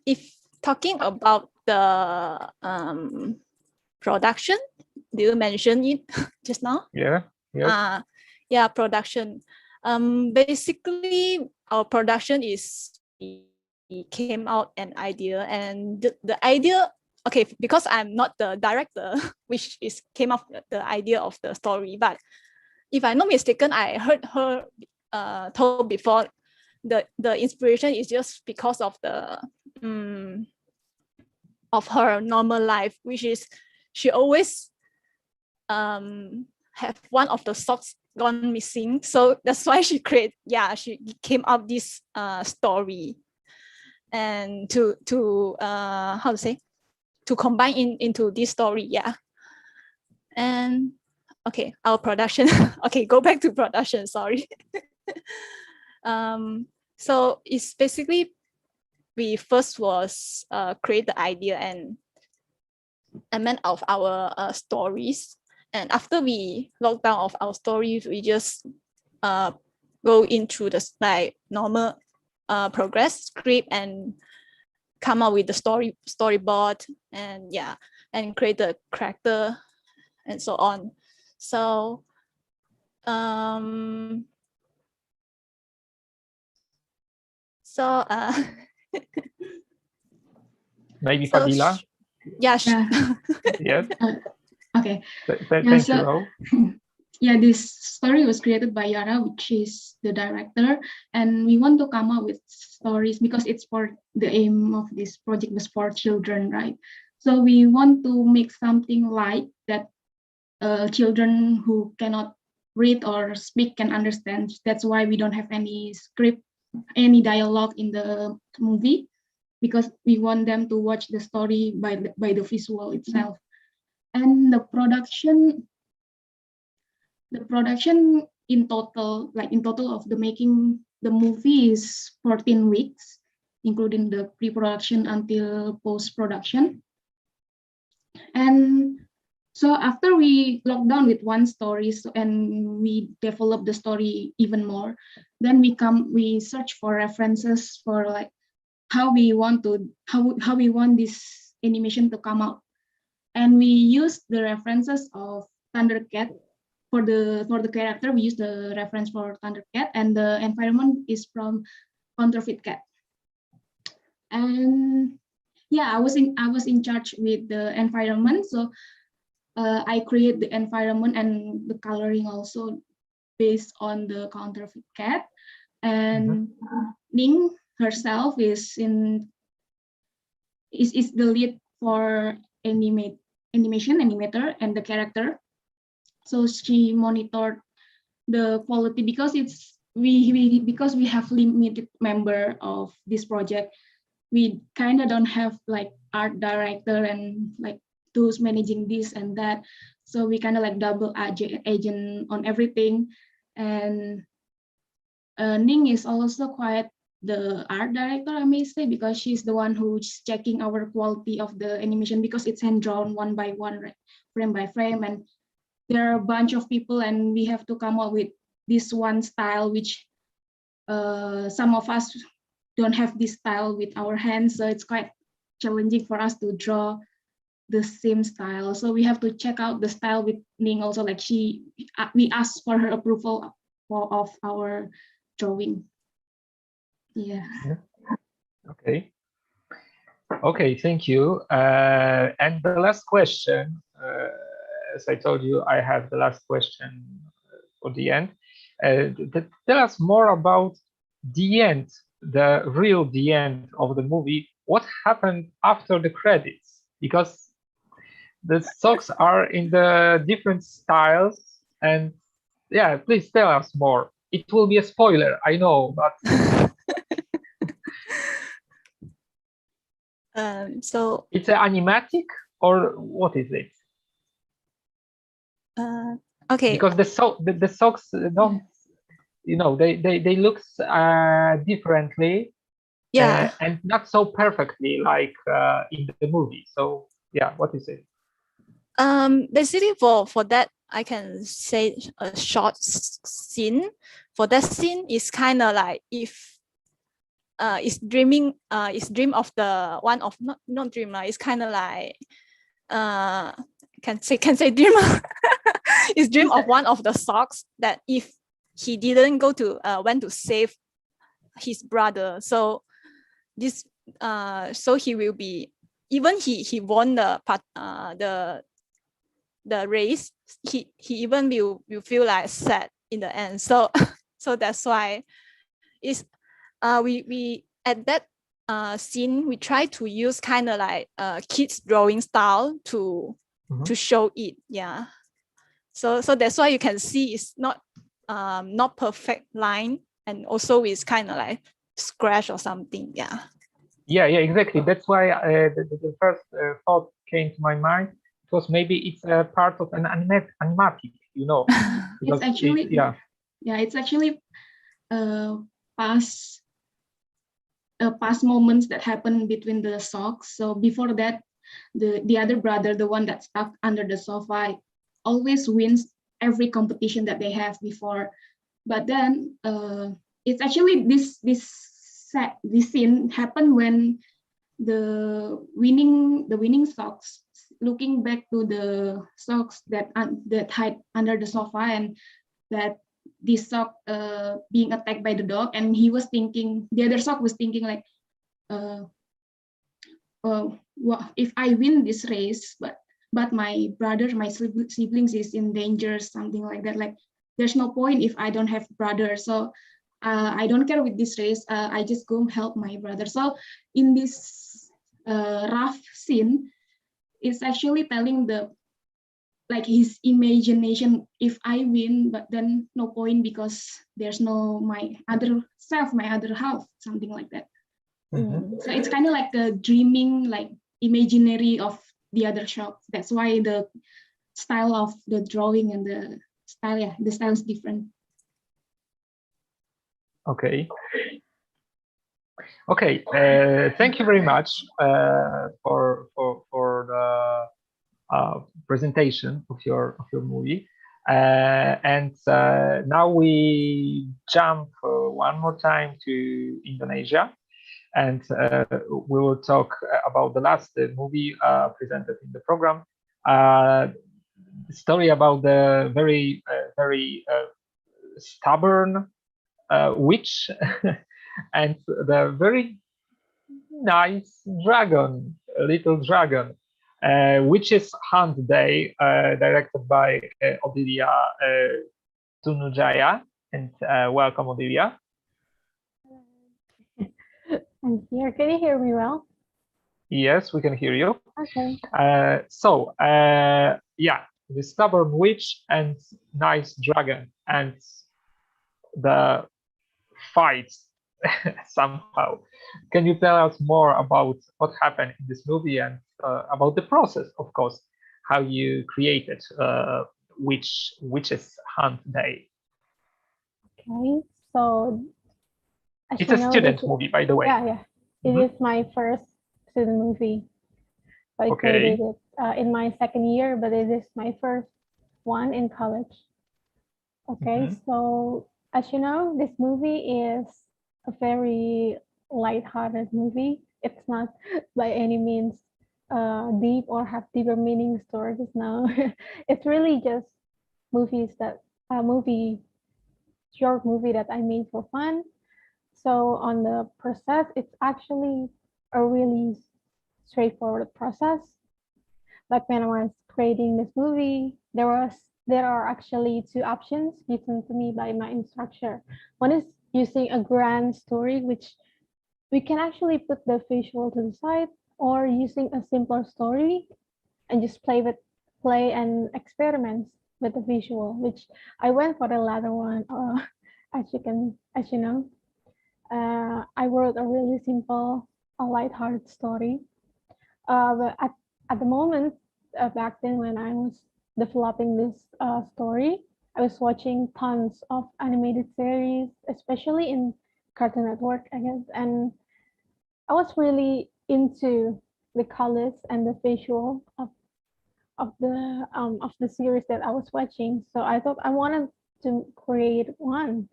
if talking about the production, do you mention it just now? Yeah. Yes. Yeah, production. Basically, our production is we came out an idea, and the idea. Okay, because I'm not the director, which is came up the idea of the story. But if I'm not mistaken, I heard her told before the inspiration is just because of the of her normal life, which is she always have one of the socks gone missing. So that's why she came up this story, and to how to say, to combine into this story. Yeah. And okay, our production. Okay, go back to production, sorry. So it's basically we first was create the idea and amend of our stories, and after we log down of our stories, we just go into the like normal progress script and come up with the storyboard, and yeah, and create the character and so on. So Maybe so Fadila. Yeah. Yes. Okay. Thank you, Ro. Yeah, this story was created by Yara, which is the director, and we want to come up with stories because it's for the aim of this project was for children, right? So we want to make something like that children who cannot read or speak can understand. That's why we don't have any script, any dialogue in the movie, because we want them to watch the story by the visual itself. And the production in total of the making the movie is 14 weeks, including the pre-production until post-production. And so after we locked down with one story, and we develop the story even more, then we search for references for like how we want this animation to come out, and we use the references of Thundercat for the character. We use the reference for Thundercat, and the environment is from Counterfeit Cat. And yeah, I was in charge with the environment. So I create the environment and the coloring also based on the counterfeit cat. And Ning herself is the lead for animator and the character. So she monitored the quality because because we have limited member of this project. We kind of don't have like art director and like those managing this and that. So we kind of like double agent on everything. And Ning is also quite the art director, I may say, because she's the one who's checking our quality of the animation because it's hand drawn one by one, right? Frame by frame. And there are a bunch of people and we have to come up with this one style, which some of us don't have this style with our hands. So it's quite challenging for us to draw the same style. So we have to check out the style with Ning also, like we asked for her approval of our drawing. Yeah. Okay. Okay, thank you. And the last question, as I told you, I have the last question for the end. Tell us more about the end, the end of the movie. What happened after the credits? Because the socks are in the different styles, and yeah, please tell us more. It will be a spoiler, I know, but so it's an animatic or what is it? Okay. Because the socks don't, you know, they look differently, yeah, and not so perfectly like in the movie. So yeah, what is it? basically for that I can say a short scene. For that scene is kind of like if it's dreaming, it's dream of the one of not dream, it's kind of like can say dream. It's dream of one of the socks that if he didn't go to went to save his brother, so this so he will be, even he won the part the race, he even will feel like sad in the end. So so that's why it's we at that scene we try to use kind of like kids drawing style to show it. Yeah, so that's why you can see it's not perfect line, and also it's kind of like scratch or something. Yeah, exactly. That's why the first thought came to my mind. It was maybe it's a part of an animatic, you know. It's actually it's actually past moments that happen between the socks. So before that, the other brother, the one that's stuck under the sofa, always wins every competition that they have before. But then it's actually this scene happened when the winning socks looking back to the socks that hide under the sofa, and that this sock being attacked by the dog, and he was thinking, the other sock was thinking like, well, if I win this race, but my brother, my siblings is in danger, something like that. Like, there's no point if I don't have brother. So I don't care with this race. I just go help my brother. So in this rough scene, it's actually telling his imagination. If I win, but then no point because there's no my other self, my other half, something like that. So it's kind of like a dreaming, like imaginary of the other shop. That's why the style of the drawing and the style is different. Okay. Thank you very much for the presentation of your movie. And now we jump one more time to Indonesia, and we will talk about the last movie presented in the program. The story about the very stubborn witch and the very nice dragon, little dragon. which is Hunt Day, directed by Odilia Tunujaya. And welcome, Odilia. I'm here. Can you hear me well? Yes, we can hear you. Okay. Yeah, the stubborn witch and nice dragon and the fight somehow. Can you tell us more about what happened in this movie and about the process, of course, how you created Witches Hunt Day? Okay, so as it's you a know, student movie, by the way. Yeah. It is my first student movie. So I created it in my second year, but it is my first one in college. Okay, so as you know, this movie is a very light-hearted movie. It's not by any means deep or have deeper meaning stories. No, it's really just short movie that I made for fun. So on the process, it's actually a really straightforward process. Like when I was creating this movie, there are actually two options given to me by my instructor. One is using a grand story, which we can actually put the visual to the side, or using a simpler story and just play and experiment with the visual, which I went for the latter one. As you know, I wrote a really simple, a light-hearted story. But at the moment, back then when I was developing this story, I was watching tons of animated series, especially in Cartoon Network, I guess, and I was really into the colors and the visual of the series that I was watching. So I thought I wanted to create one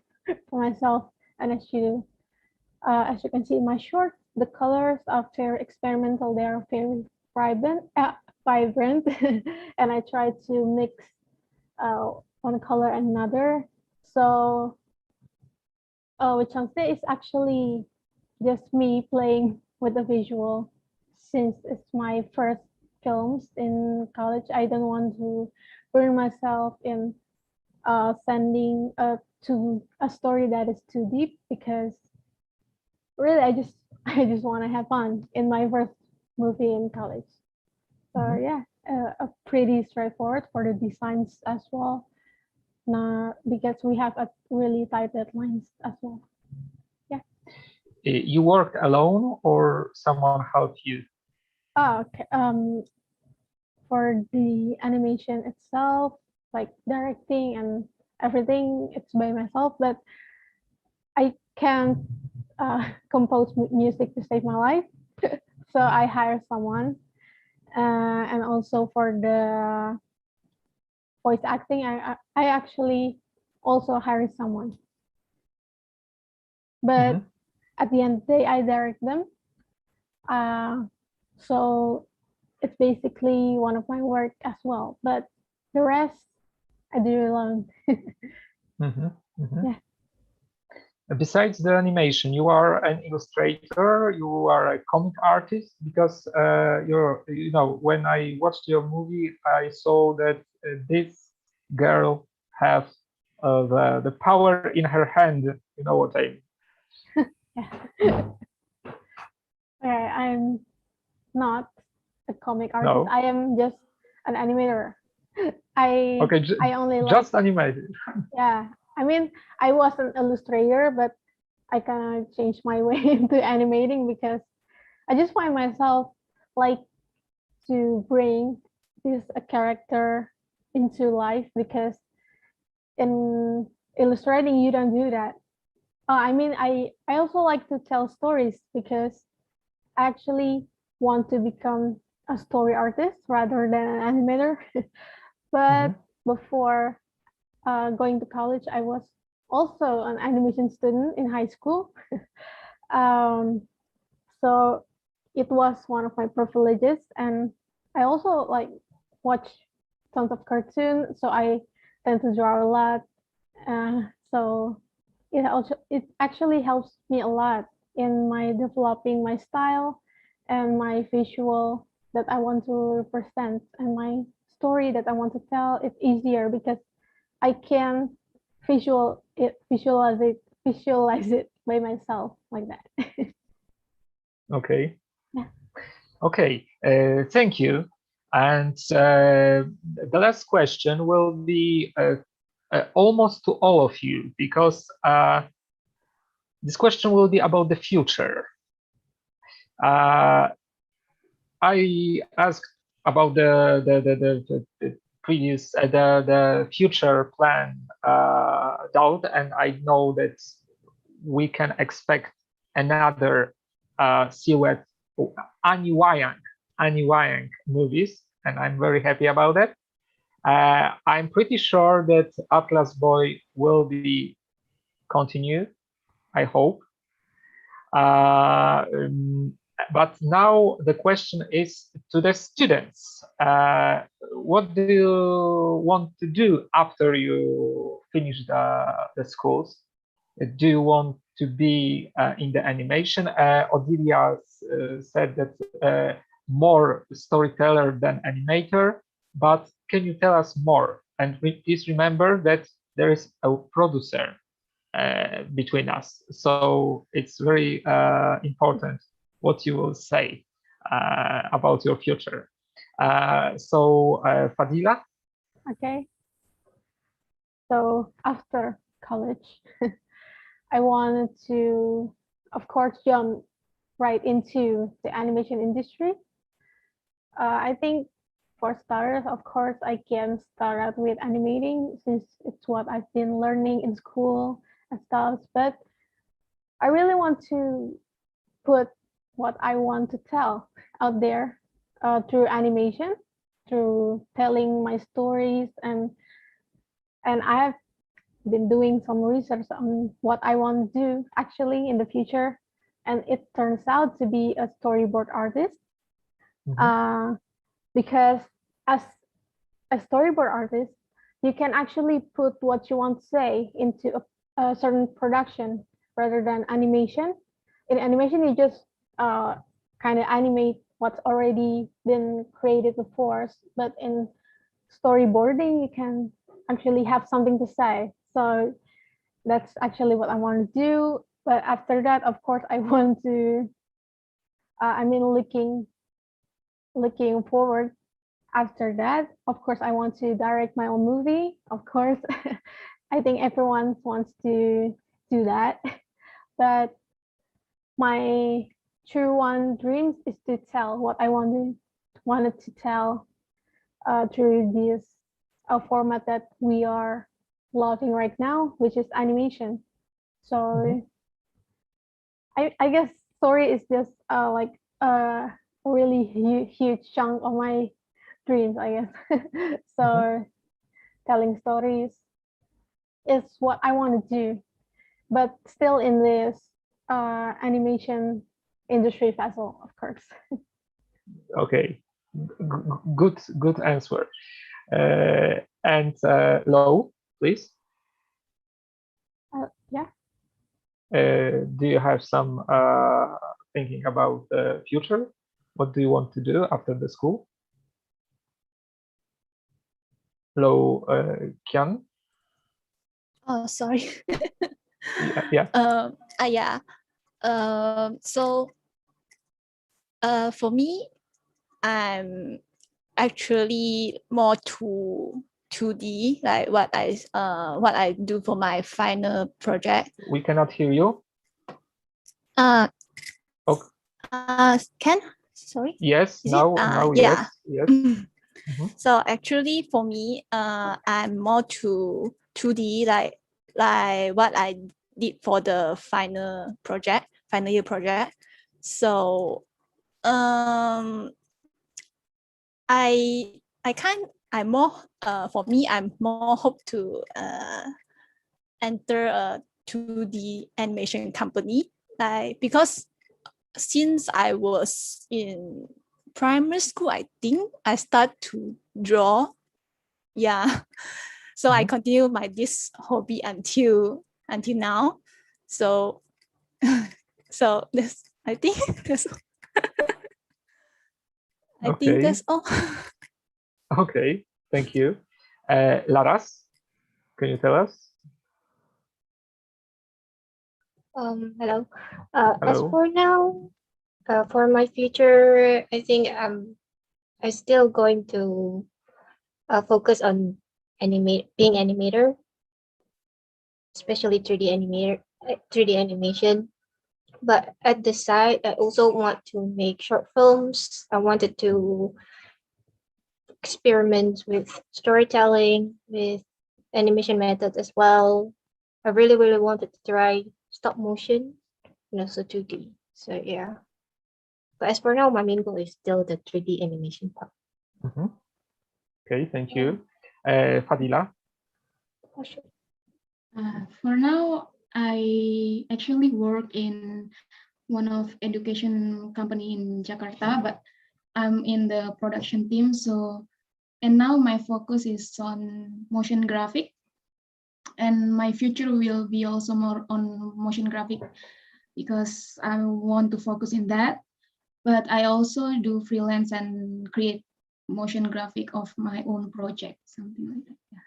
for myself, and as you can see in my short, the colors are very experimental. They are very vibrant, and I try to mix one color and another. So, Changse is actually just me playing with the visual. Since it's my first films in college, I don't want to burn myself in sending to a story that is too deep, because really I just want to have fun in my first movie in college. So yeah, a pretty straightforward for the designs as well. Because we have a really tight deadlines as well. Yeah. You worked alone or someone helped you? Oh, okay. For the animation itself, like directing and everything, it's by myself. But I can't compose music to save my life, so I hire someone. And also for the voice acting, I actually also hire someone. But at the end of the day, I direct them. So it's basically one of my work as well. But the rest, I do alone. Yeah. Besides the animation, you are an illustrator, you are a comic artist, because when I watched your movie, I saw that this girl have the power in her hand. You know what I mean? Yeah. I'm not a comic artist. No. I am just an animator. I only just animated. Yeah, I mean, I was an illustrator, but I kind of changed my way into animating because I just find myself like to bring a character into life, because in illustrating you don't do that. I mean, I also like to tell stories, because I actually want to become a story artist rather than an animator. But before going to college, I was also an animation student in high school. So it was one of my privileges, and I also like watch tons of cartoons, so I tend to draw a lot. So it actually helps me a lot in my developing my style and my visual that I want to represent and my story that I want to tell, it's easier because I can visualize it by myself like that. Okay. Yeah. Okay. Thank you. And the last question will be almost to all of you, because this question will be about the future. I asked about the previous the future plan doubt, and I know that we can expect another silhouette Aniwayang movies, and I'm very happy about that. I'm pretty sure that Atlas Boy will be continued, I hope. But now the question is to the students. What do you want to do after you finish the schools? Do you want to be in the animation? Odilia said that more storyteller than animator, but can you tell us more? And please remember that there is a producer between us. So it's very important what you will say about your future. So Fadila? Okay. So after college, I wanted to, of course, jump right into the animation industry. I think for starters, of course, I can start out with animating since it's what I've been learning in school and stuff. But I really want to put what I want to tell out there through animation, through telling my stories, and I have been doing some research on what I want to do actually in the future, and it turns out to be a storyboard artist. Because as a storyboard artist, you can actually put what you want to say into a certain production rather than animation. In animation, you just kind of animate what's already been created before, but in storyboarding, you can actually have something to say. So that's actually what I want to do. But after that, of course, I want to, looking forward after that, of course, I want to direct my own movie. Of course, I think everyone wants to do that. But my true one dreams is to tell what I wanted to tell through this format that we are loving right now, which is animation. So I guess story is just like a really huge chunk of my dreams, I guess. So telling stories is what I want to do, but still in this animation industry vessel, of course. Okay, good answer. And Lo, please. Yeah. Do you have some thinking about the future? What do you want to do after the school? Lo Kian? Oh, sorry. Yeah. Yeah. So for me, I'm actually more to 2D, like what I do for my final project. We cannot hear you. Can sorry? Yes, Is now yeah. yes. So actually for me, I'm more to 2D, like what I did for the final year project. So I'm more for me, I'm more hope to enter a 2D animation company, like because since I was in primary school, I think I start to draw. Yeah. So I continue this hobby until now. So so this I think that's I think that's all. Okay, thank you. Laras, can you tell us? Hello. As Hello. for now, for my future, I think I'm still going to focus on being animator, especially 3D animation. But at the side, I also want to make short films. I wanted to experiment with storytelling, with animation methods as well. I really, really wanted to try stop motion and also 2D. So yeah. But as for now, my main goal is still the 3D animation part. Okay, thank you. Fadila? Oh, sure. For now, I actually work in one of education company in Jakarta, but I'm in the production team. So, and now my focus is on motion graphic, and my future will be also more on motion graphic because I want to focus in that. But I also do freelance and create motion graphic of my own project, something like that. Yeah.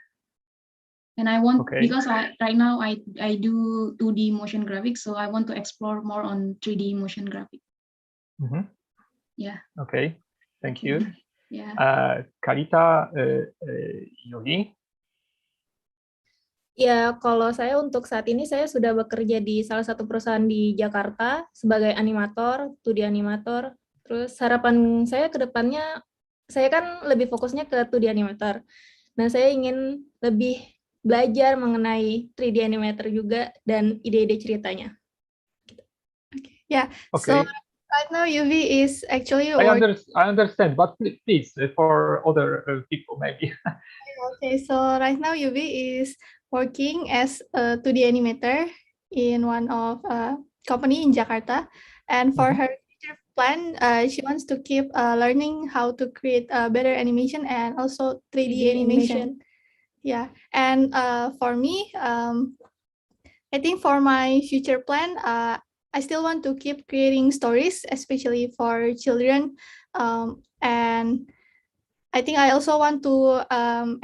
And I want, because right now I do 2D motion graphics, so I want to explore more on 3D motion graphic. Yeah. Okay, thank you. Yeah. Karita, Yogi? Ya, kalau saya untuk saat ini saya sudah bekerja di salah satu perusahaan di Jakarta sebagai animator, 2D animator. Terus harapan saya ke depannya, saya kan lebih fokusnya ke 2D animator. Nah, saya ingin lebih belajar mengenai 3D animator juga dan ide-ide ceritanya. Yeah. So right now Yuvi is actually I understand, but please for other people maybe. Okay, so right now Yuvi is working as a 2D animator in one of company in Jakarta, and for her future plan, she wants to keep learning how to create better animation and also 3D animation. Yeah, and for me, I think for my future plan, I still want to keep creating stories, especially for children, and I think I also want to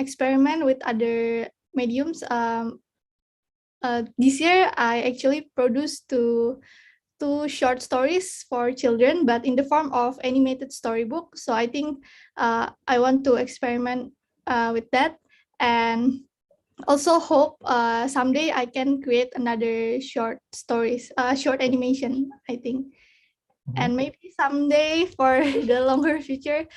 experiment with other mediums. This year, I actually produced two short stories for children, but in the form of animated storybook. So I think I want to experiment with that, and also hope someday I can create another short stories, short animation, I think. And maybe someday for the longer future,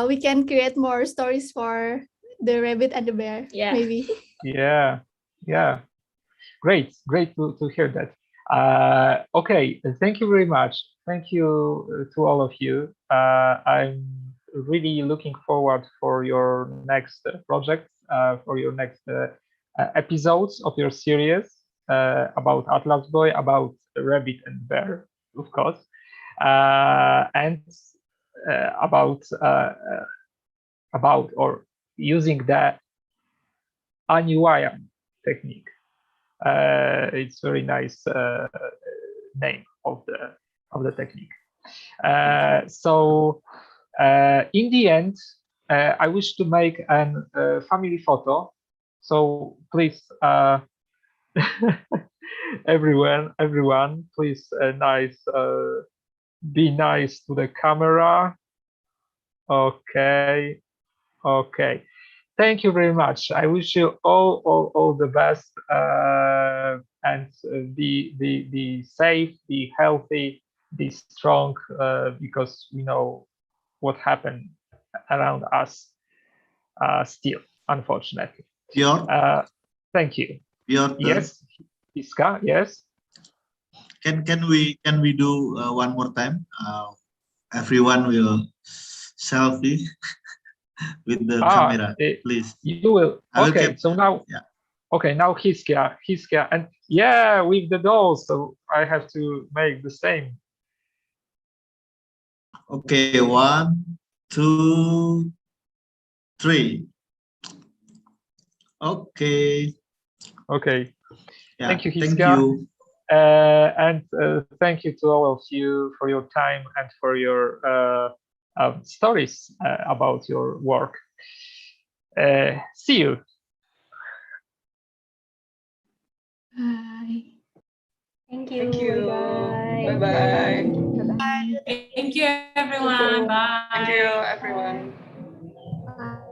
we can create more stories for the rabbit and the bear. Yeah. Maybe. Yeah. Great to hear that. Okay, thank you very much. Thank you to all of you. I'm really looking forward for your next projects, for your next episodes of your series about Atlas Boy, about Rabbit and Bear, of course, and about or using the Aniwaya technique. It's very nice name of the technique. So in the end, I wish to make an family photo. So please, everyone, please, be nice to the camera. Okay. Thank you very much. I wish you all the best, and be safe, be healthy, be strong, because we know what happened around us still, unfortunately. Thank you. Yes, Iska. Yes. Can we do one more time? Everyone will selfie with the camera, please. You will. Okay. So now. Yeah. Okay. Now Hiskia, and yeah, with the dolls. So I have to make the same. Okay. 1, 2, 3. Okay. Yeah, thank you, Hiskia. Thank you. And thank you to all of you for your time and for your stories about your work. See you. Bye. Thank you. Thank you. Bye-bye. Bye-bye. Bye-bye. Thank you, everyone. Bye. Thank you, everyone.